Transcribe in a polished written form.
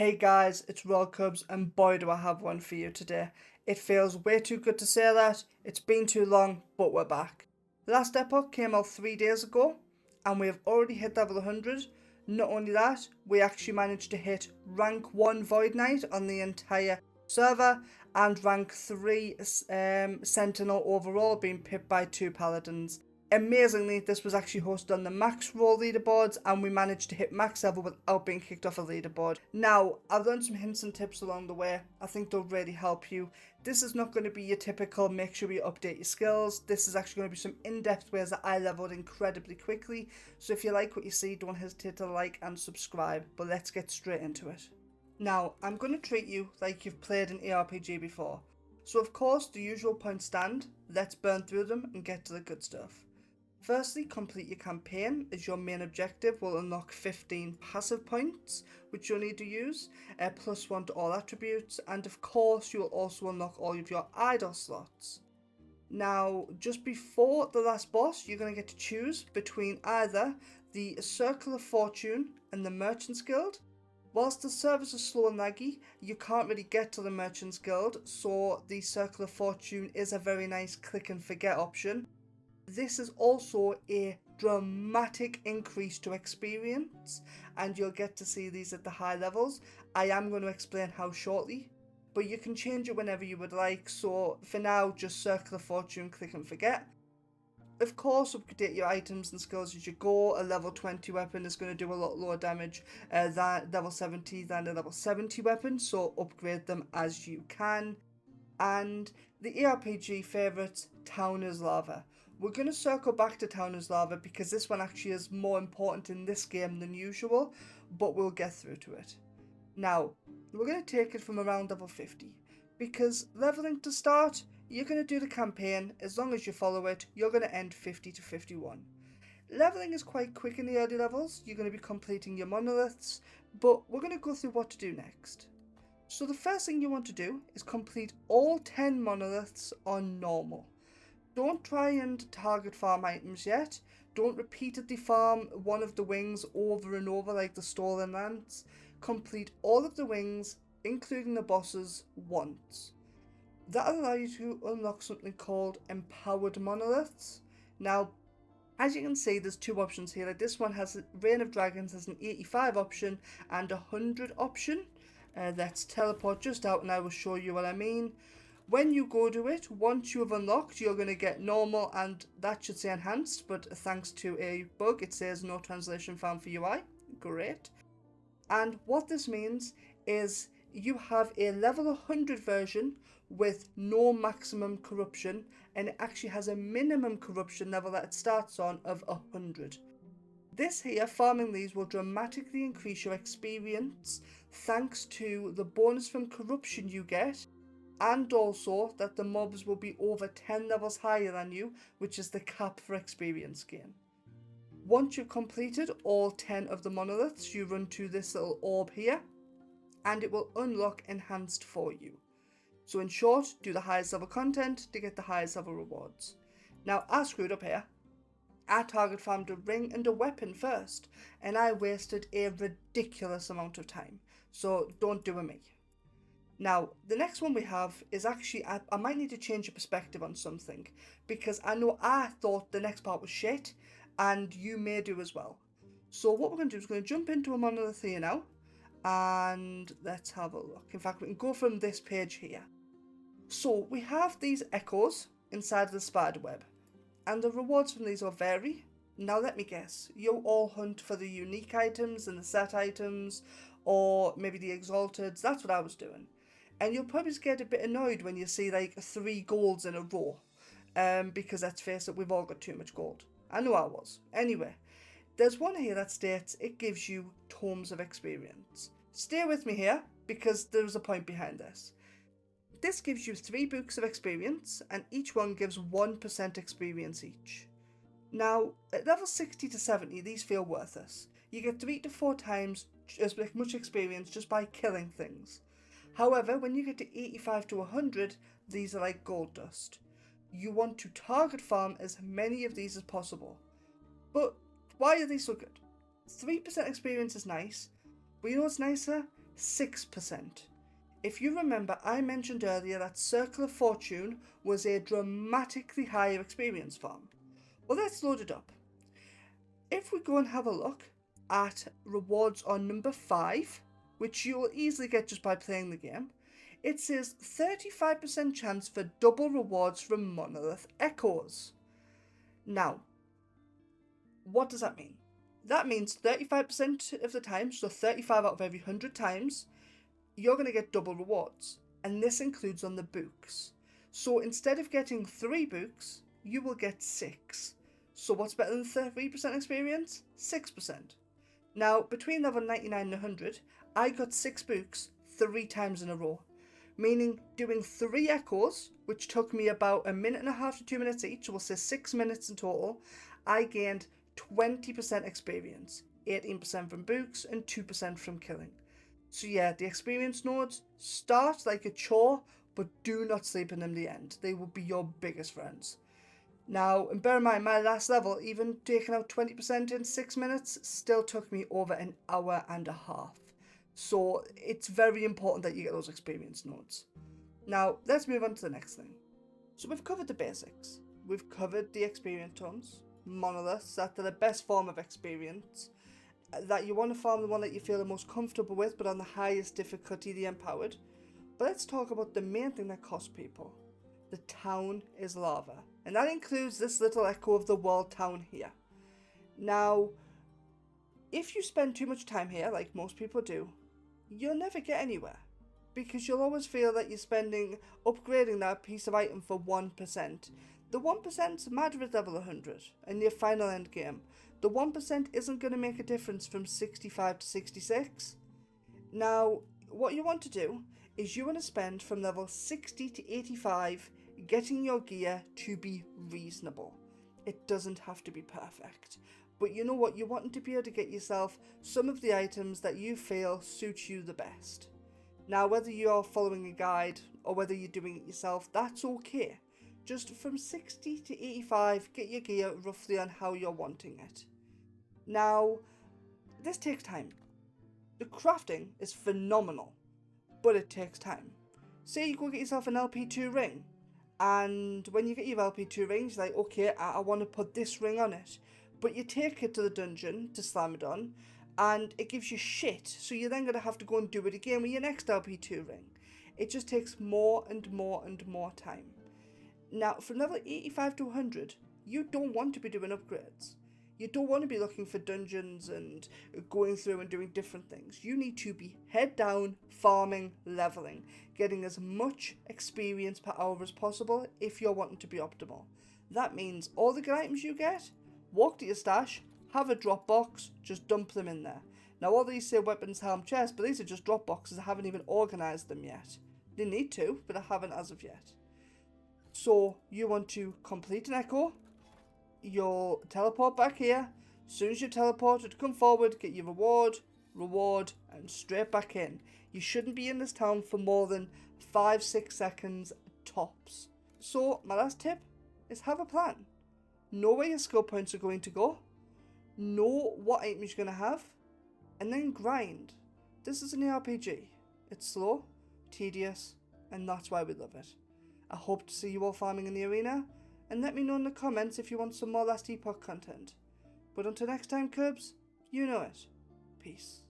Hey guys, it's Roll Cubs, and boy do I have one for you today. It feels way too good to say that, it's been too long, but we're back. Last Epoch came out 3 days ago, and we have already hit level 100. Not only that, we actually managed to hit rank 1 Void Knight on the entire server, and rank 3 Sentinel overall, being pipped by 2 Paladins. Amazingly, this was actually hosted on the Maxroll leaderboards, and we managed to hit max level without being kicked off a leaderboard. Now, I've learned some hints and tips along the way. I think they'll really help you. This is not going to be your typical make sure you update your skills. This is actually going to be some in-depth ways that I leveled incredibly quickly. So if you like what you see, don't hesitate to like and subscribe. But let's get straight into it. Now, I'm going to treat you like you've played an ARPG before. So of course, the usual points stand. Let's burn through them and get to the good stuff. Firstly, complete your campaign, as your main objective will unlock 15 passive points, which you'll need to use, +1 to all attributes, and of course you will also unlock all of your idol slots. Now, just before the last boss, you're going to get to choose between either the Circle of Fortune and the Merchant's Guild. Whilst the servers are slow and laggy, you can't really get to the Merchant's Guild, so the Circle of Fortune is a very nice click and forget option. This is also a dramatic increase to experience, and you'll get to see these at the high levels. I am going to explain how shortly, but you can change it whenever you would like, so for now just Circle of Fortune, click and forget. Of course, update your items and skills as you go. A level 20 weapon is going to do a lot lower damage than level 70 than a level 70 weapon, so upgrade them as you can. And the ARPG favourite, Town is Lava. We're going to circle back to Town is Lava because this one actually is more important in this game than usual, but we'll get through to it. Now, we're going to take it from around level 50, because leveling to start, you're going to do the campaign. As long as you follow it, you're going to end 50 to 51. Leveling is quite quick in the early levels. You're going to be completing your monoliths, but we're going to go through what to do next. So the first thing you want to do is complete all 10 monoliths on normal. Don't try and target farm items yet. Don't repeatedly farm one of the wings over and over like the stolen lance. Complete all of the wings, including the bosses, once. That'll allow you to unlock something called empowered monoliths. Now, as you can see, there's two options here. Like this one has Reign of Dragons has an 85 option and a 100 option. Let's teleport just out and I will show you what I mean. When you go to it, once you have unlocked, you're going to get normal, and that should say enhanced, but thanks to a bug, it says no translation found for UI. Great. And what this means is you have a level 100 version with no maximum corruption, and it actually has a minimum corruption level that it starts on of 100. This here, farming these, will dramatically increase your experience thanks to the bonus from corruption you get, and also that the mobs will be over 10 levels higher than you, which is the cap for experience gain. Once you've completed all 10 of the monoliths, you run to this little orb here, and it will unlock enhanced for you. So in short, do the highest level content to get the highest level rewards. Now, I screwed up here. I target farmed a ring and a weapon first, and I wasted a ridiculous amount of time. So don't do a me. Now, the next one we have is actually, I might need to change your perspective on something, because I know I thought the next part was shit, and you may do as well. So what we're going to do is we're going to jump into a monolith here now, and let's have a look. In fact, we can go from this page here. So we have these echoes inside of the spider web, and the rewards from these will vary. Now let me guess, you'll all hunt for the unique items and the set items, or maybe the exalteds. That's what I was doing. And you'll probably get a bit annoyed when you see like 3 golds in a row. Because let's face it, we've all got too much gold. I know I was. Anyway, there's one here that states it gives you tomes of experience. Stay with me here, because there's a point behind this. This gives you 3 books of experience, and each one gives 1% experience each. Now, at level 60 to 70, these feel worthless. You get 3 to 4 times as much experience just by killing things. However, when you get to 85 to 100, these are like gold dust. You want to target farm as many of these as possible. But why are these so good? 3% experience is nice, but you know what's nicer? 6%. If you remember, I mentioned earlier that Circle of Fortune was a dramatically higher experience farm. Well, let's load it up. If we go and have a look at rewards on number 5, which you will easily get just by playing the game, it says 35% chance for double rewards from Monolith Echoes. Now, what does that mean? That means 35% of the time, so 35 out of every 100 times, you're going to get double rewards. And this includes on the books. So instead of getting 3 books, you will get 6. So what's better than 3% experience? 6%. Now, between level 99 and 100, I got 6 books 3 times in a row. Meaning doing 3 echoes, which took me about 1.5 to 2 minutes each, we'll say 6 minutes in total, I gained 20% experience, 18% from books and 2% from killing. So yeah, the experience nodes start like a chore, but do not sleep in them the end. They will be your biggest friends. Now, and bear in mind, my last level, even taking out 20% in 6 minutes, still took me over an hour and a half. So it's very important that you get those experience nodes. Now, let's move on to the next thing. So we've covered the basics. We've covered the experience tomes, monoliths, that are the best form of experience, that you want to farm the one that you feel the most comfortable with, but on the highest difficulty, the empowered. But let's talk about the main thing that costs people. The town is lava. And that includes this little echo of the world town here. Now, if you spend too much time here, like most people do, you'll never get anywhere. Because you'll always feel that you're spending upgrading that piece of item for 1%. The 1% matter at level 100 in your final end game. The 1% isn't going to make a difference from 65 to 66. Now, what you want to do is you want to spend from level 60 to 85 getting your gear to be reasonable. It doesn't have to be perfect. But you know what? You want to be able to get yourself some of the items that you feel suit you the best. Now, whether you're following a guide or whether you're doing it yourself, that's okay. Just from 60 to 85, get your gear roughly on how you're wanting it. Now, this takes time. The crafting is phenomenal, but it takes time. Say you go get yourself an LP2 ring, and when you get your LP2 rings, you're like, okay, I want to put this ring on it. But you take it to the dungeon to slam it on, and it gives you shit, so you're then going to have to go and do it again with your next LP2 ring. It just takes more and more and more time. Now, from level 85 to 100, you don't want to be doing upgrades. You don't want to be looking for dungeons and going through and doing different things. You need to be head down, farming, leveling, getting as much experience per hour as possible if you're wanting to be optimal. That means all the good items you get, walk to your stash, have a drop box, just dump them in there. Now all these say weapons, helm, chest, but these are just drop boxes. I haven't even organised them yet. They need to, but I haven't as of yet. So you want to complete an echo, you'll teleport back here. As soon as you teleported, come forward, get your reward, and straight back in. You shouldn't be in this town for more than 5-6 seconds tops. So my last tip is have a plan. Know where your skill points are going to go, know what items you're going to have, and then grind. This is an RPG. It's slow, tedious, and that's why we love it. I hope to see you all farming in the arena, and let me know in the comments if you want some more Last Epoch content. But until next time, Cubs, you know it. Peace.